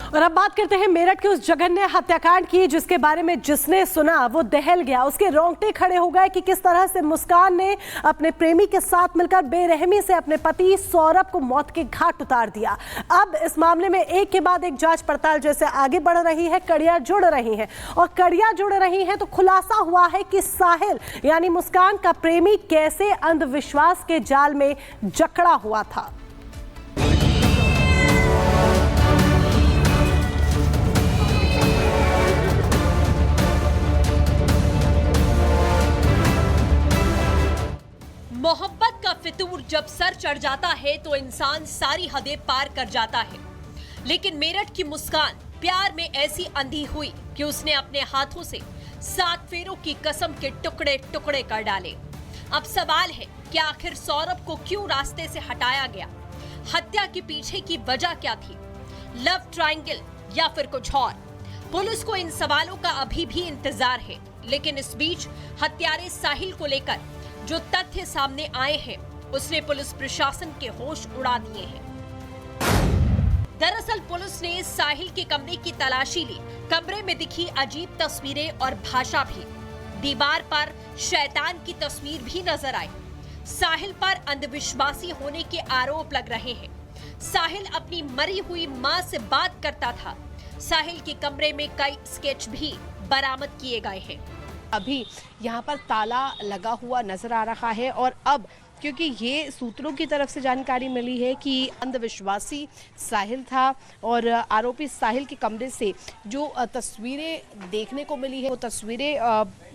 और अब बात करते हैं मेरठ के उस जघन्य हत्याकांड की जिसके बारे में जिसने सुना वो दहल गया। उसके रोंगटे खड़े हो गए कि किस तरह से मुस्कान ने अपने प्रेमी के साथ मिलकर बेरहमी से अपने पति सौरभ को मौत के घाट उतार दिया। अब इस मामले में एक के बाद एक जांच पड़ताल जैसे आगे बढ़ रही है, कड़ियां जुड़ रही हैं और कड़ियां जुड़ रही हैं तो खुलासा हुआ है कि साहिल यानी मुस्कान का प्रेमी कैसे अंधविश्वास के जाल में जकड़ा हुआ था। मोहब्बत का फितूर जब सर चढ़ जाता है तो इंसान सारी हदें पार कर जाता है, लेकिन मेरठ की मुस्कान प्यार में ऐसी अंधी हुई कि उसने अपने हाथों से 7 फेरों की कसम के टुकड़े टुकड़े कर डाले। अब सवाल है कि आखिर सौरभ को क्यों रास्ते से हटाया गया? हत्या के पीछे की वजह क्या थी? लव ट्रायंगल या फिर कुछ और? पुलिस को इन सवालों का अभी भी इंतजार है, लेकिन इस बीच हत्यारे साहिल को लेकर जो तथ्य सामने आए हैं उसने पुलिस प्रशासन के होश उड़ा दिए हैं। दरअसल पुलिस ने साहिल के कमरे की तलाशी ली। कमरे में दिखी अजीब तस्वीरें और भाषा भी। दीवार पर शैतान की तस्वीर भी नजर आई। साहिल पर अंधविश्वासी होने के आरोप लग रहे हैं। साहिल अपनी मरी हुई मां से बात करता था। साहिल के कमरे में कई स्केच भी बरामद किए गए हैं। अभी यहाँ पर ताला लगा हुआ नजर आ रहा है और अब क्योंकि ये सूत्रों की तरफ से जानकारी मिली है कि अंधविश्वासी साहिल था और आरोपी साहिल के कमरे से जो तस्वीरें देखने को मिली है वो तस्वीरें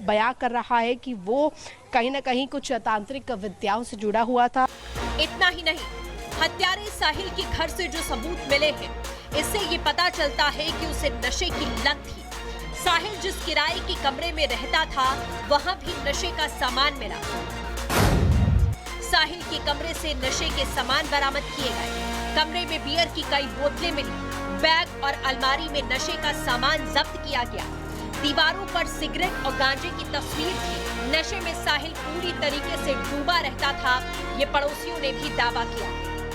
बयां कर रहा है कि वो कहीं ना कहीं कुछ तांत्रिक विद्याओं से जुड़ा हुआ था। इतना ही नहीं, हत्यारे साहिल के घर से जो सबूत मिले हैं इससे ये पता चलता है कि उसे नशे की लत थी। साहिल जिस किराए के कमरे में रहता था वहां भी नशे का सामान मिला। साहिल के कमरे से नशे के सामान बरामद किए गए। कमरे में बियर की कई बोतलें मिली। बैग और अलमारी में नशे का सामान जब्त किया गया। दीवारों पर सिगरेट और गांजे की तस्वीर थी। नशे में साहिल पूरी तरीके से डूबा रहता था, ये पड़ोसियों ने भी दावा किया।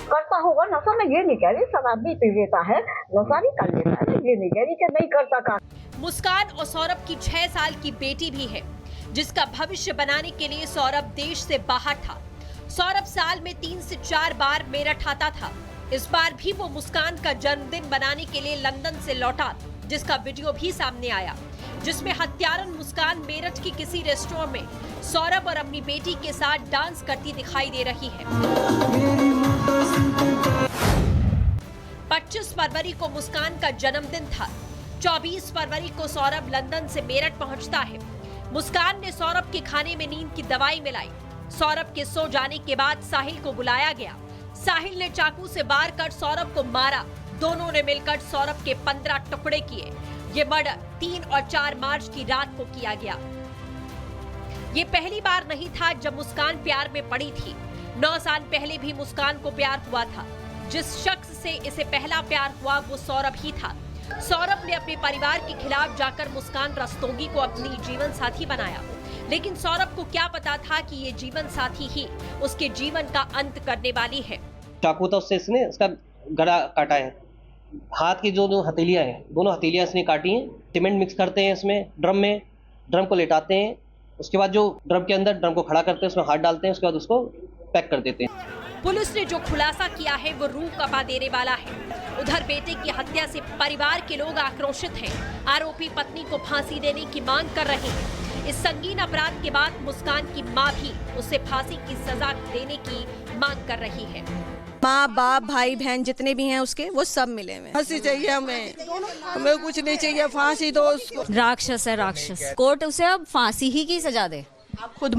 करता होगा नशा, मैं ये नहीं कह रही शराब भी पी लेता है, नशा भी कर लेता है, ये नहीं कह रही कि नहीं करता का। मुस्कान और सौरभ की 6 साल की बेटी भी है जिसका भविष्य बनाने के लिए सौरभ देश से बाहर था। सौरभ साल में 3 से 4 बार मेरठ आता था। इस बार भी वो मुस्कान का जन्मदिन बनाने के लिए लंदन से लौटा, जिसका वीडियो भी सामने आया, जिसमें हत्यारन मुस्कान मेरठ की किसी रेस्टोरेंट में सौरभ और अपनी बेटी के साथ डांस करती दिखाई दे रही है। 25 फरवरी को मुस्कान का जन्मदिन था। 24 फरवरी को सौरभ लंदन से मेरठ पहुंचता है। मुस्कान ने सौरभ के खाने में नींद की दवाई मिलाई। सौरभ के सो जाने के बाद साहिल को बुलाया गया। साहिल ने चाकू से वार कर सौरभ को मारा। दोनों ने मिलकर सौरभ के 15 टुकड़े किए। ये मर्डर 3 और 4 मार्च की रात को किया गया। ये पहली बार नहीं था जब मुस्कान प्यार में पड़ी थी। 9 साल पहले भी मुस्कान को प्यार हुआ था। जिस शख्स से इसे पहला प्यार हुआ वो सौरभ ही था। सौरभ ने अपने परिवार के खिलाफ जाकर मुस्कान रस्तोगी को अपनी जीवन साथी बनाया, लेकिन सौरभ को क्या पता था कि ये जीवन साथी ही उसके जीवन का अंत करने वाली है। चाकू था उससे इसने इसका गला काटा है। हाथ की जो हथेलियां हैं, दोनों हथेलियां इसने काटी हैं। सीमेंट मिक्स करते हैं इसमें, ड्रम को लेटाते हैं। उसके बाद जो ड्रम के अंदर ड्रम को खड़ा करते हैं, उसमें हाथ डालते हैं, उसके बाद उसको पैक कर देते हैं। पुलिस ने जो खुलासा किया है वो रूह कपा देने वाला है। उधर बेटे की हत्या से परिवार के लोग आक्रोशित हैं। आरोपी पत्नी को फांसी देने की मांग कर रहे हैं। इस संगीन अपराध के बाद मुस्कान की मां भी उसे फांसी की सजा देने की मांग कर रही है। माँ बाप भाई बहन जितने भी हैं उसके वो सब मिले हुए। फांसी चाहिए हमें कुछ नहीं चाहिए, फांसी दो उसको। राक्षस है राक्षस। कोर्ट उसे अब फांसी ही की सजा दे। आप खुद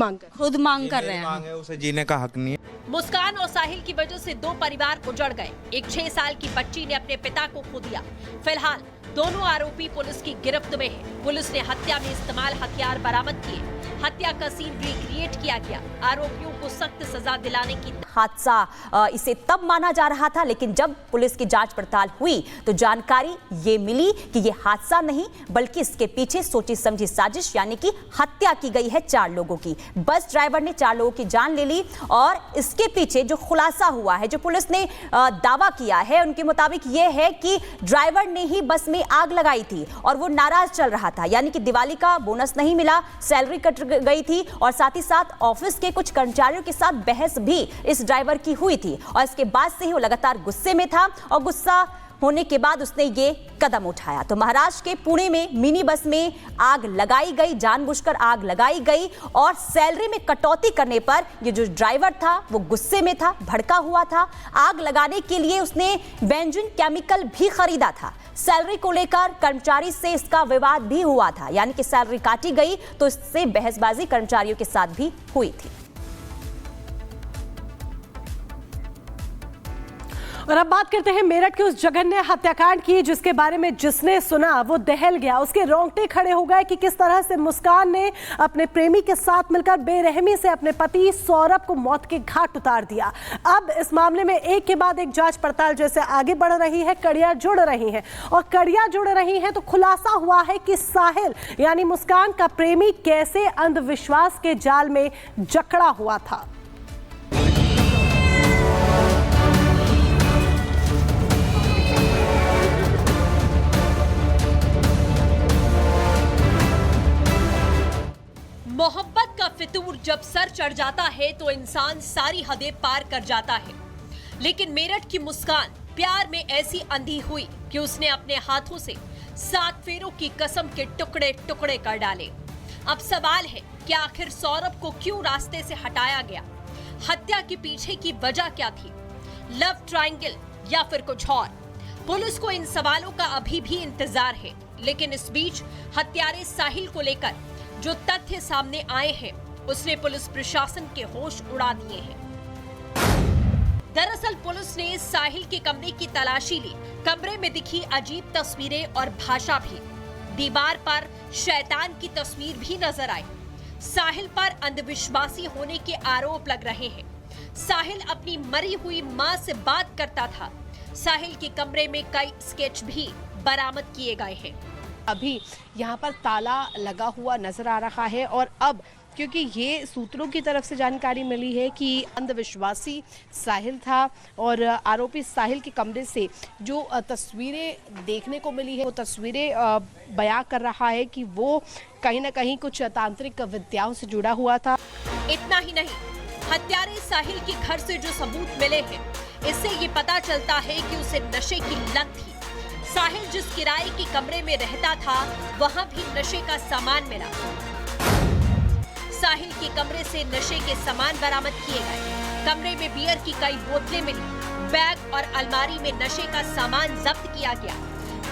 मांग कर रहे हैं। उसे जीने का हक नहीं है। मुस्कान और साहिल की वजह से 2 परिवार उजड़ गए। एक 6 साल की बच्ची ने अपने पिता को खो दिया। फिलहाल दोनों आरोपी पुलिस की गिरफ्त में है। पुलिस ने हत्या में इस्तेमाल हथियार बरामद किए। हत्या का सीन रिक्रिएट किया गया। आरोपियों को सख्त सजा दिलाने की हादसा इसे तब माना जा रहा था, लेकिन जब पुलिस की जांच पड़ताल हुई तो जानकारी ये मिली कि ये हादसा नहीं बल्कि इसके पीछे सोची समझी साजिश यानी कि हत्या की गई है 4 लोगों की। बस ड्राइवर ने 4 लोगों की जान ले ली और इसके पीछे जो खुलासा हुआ है, जो पुलिस ने दावा किया है, उनके मुताबिक ये है कि ड्राइवर ने ही बस में आग लगाई थी और वो नाराज चल रहा था, यानी कि दिवाली का बोनस नहीं मिला, सैलरी कट गई थी और साथ ही साथ ऑफिस के कुछ कर्मचारियों के साथ बहस भी इस ड्राइवर की हुई थी और इसके बाद से ही वो लगातार गुस्से में था और गुस्सा होने के बाद उसने ये कदम उठाया। तो महाराष्ट्र के पुणे में मिनी बस में आग लगाई गई, जानबूझकर आग लगाई गई और सैलरी में कटौती करने पर ये जो ड्राइवर था वो गुस्से में था, भड़का हुआ था। आग लगाने के लिए उसने बेंजीन केमिकल भी खरीदा था। सैलरी को लेकर कर्मचारी से इसका विवाद भी हुआ था, यानी कि सैलरी काटी गई तो इससे बहसबाजी कर्मचारियों के साथ भी हुई थी। और अब बात करते हैं मेरठ के उस जघन्य हत्याकांड की जिसके बारे में जिसने सुना वो दहल गया। उसके रोंगटे खड़े हो गए कि किस तरह से मुस्कान ने अपने प्रेमी के साथ मिलकर बेरहमी से अपने पति सौरभ को मौत के घाट उतार दिया। अब इस मामले में एक के बाद एक जांच पड़ताल जैसे आगे बढ़ रही है, कड़ियां जुड़ रही हैं और कड़ियां जुड़ रही हैं तो खुलासा हुआ है कि साहिल यानी मुस्कान का प्रेमी कैसे अंधविश्वास के जाल में जकड़ा हुआ था। मोहब्बत का फितूर जब सर चढ़ जाता है तो इंसान सारी हदें पार कर जाता है, लेकिन मेरठ की मुस्कान प्यार में ऐसी अंधी हुई कि उसने अपने हाथों से 7 फेरों की कसम के टुकड़े टुकड़े कर डाले। अब सवाल है कि आखिर सौरभ को क्यों रास्ते से हटाया गया? हत्या के पीछे की वजह क्या थी? लव ट्रायंगल या फिर कुछ और? पुलिस को इन सवालों का अभी भी इंतजार है, लेकिन इस बीच हत्यारे साहिल को लेकर जो तथ्य सामने आए हैं उसने पुलिस प्रशासन के होश उड़ा दिए हैं। दरअसल पुलिस ने साहिल के कमरे की तलाशी ली। कमरे में दिखी अजीब तस्वीरें और भाषा भी। दीवार पर शैतान की तस्वीर भी नजर आई। साहिल पर अंधविश्वासी होने के आरोप लग रहे हैं। साहिल अपनी मरी हुई मां से बात करता था। साहिल के कमरे में कई स्केच भी बरामद किए गए हैं। अभी यहाँ पर ताला लगा हुआ नजर आ रहा है और अब क्योंकि ये सूत्रों की तरफ से जानकारी मिली है कि अंधविश्वासी साहिल था और आरोपी साहिल के कमरे से जो तस्वीरें देखने को मिली है वो तस्वीरें बयां कर रहा है कि वो कहीं ना कहीं कुछ तांत्रिक विद्याओं से जुड़ा हुआ था। इतना ही नहीं, हत्यारे साहिल के घर से जो सबूत मिले हैं इससे ये पता चलता है कि उसे नशे की लत थी। साहिल जिस किराए के कमरे में रहता था वहां भी नशे का सामान मिला। साहिल के कमरे से नशे के सामान बरामद किए गए। कमरे में बियर की कई बोतलें मिली। बैग और अलमारी में नशे का सामान जब्त किया गया।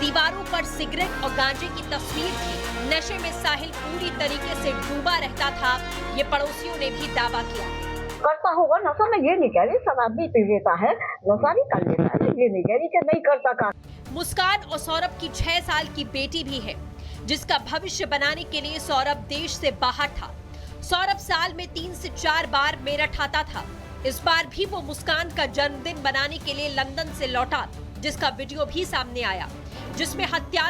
दीवारों पर सिगरेट और गांजे की तस्वीर थी। नशे में साहिल पूरी तरीके से डूबा रहता था, ये पड़ोसियों ने भी दावा किया। करता होगा नशा, मैं ये नहीं कह रही शराब भी पी लेता है, नशा भी कर लेता है, ये नहीं कह रही कि नहीं करता का। मुस्कान और सौरभ की 6 साल की बेटी भी है जिसका भविष्य बनाने के लिए सौरभ देश से बाहर था। सौरभ साल में 3 से 4 बार मेरठ आता था। इस बार भी वो मुस्कान का जन्मदिन बनाने के लिए लंदन से लौटा, जिसका वीडियो भी सामने आया जिसमें हत्या